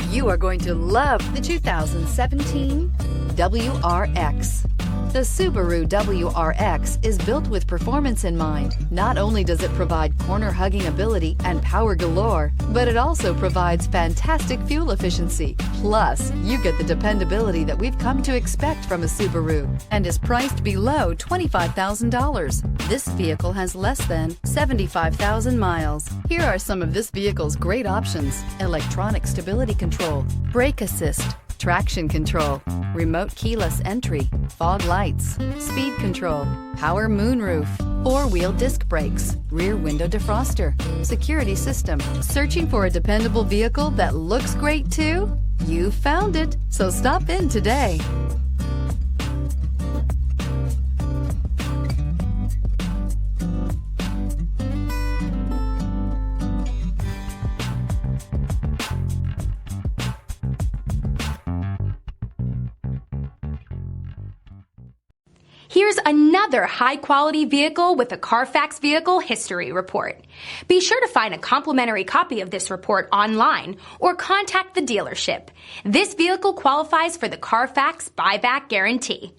You are going to love the 2017 WRX. The Subaru WRX is built with performance in mind. Not only does it provide corner-hugging ability and power galore, but it also provides fantastic fuel efficiency. Plus, you get the dependability that we've come to expect from a Subaru and is priced below $25,000. This vehicle has less than 75,000 miles. Here are some of this vehicle's great options: electronic stability control, brake assist, traction control, remote keyless entry, fog lights, speed control, power moonroof, four-wheel disc brakes, rear window defroster, security system. Searching for a dependable vehicle that looks great too? You found it, so stop in today. Here's another high-quality vehicle with a Carfax Vehicle History Report. Be sure to find a complimentary copy of this report online or contact the dealership. This vehicle qualifies for the Carfax Buyback Guarantee.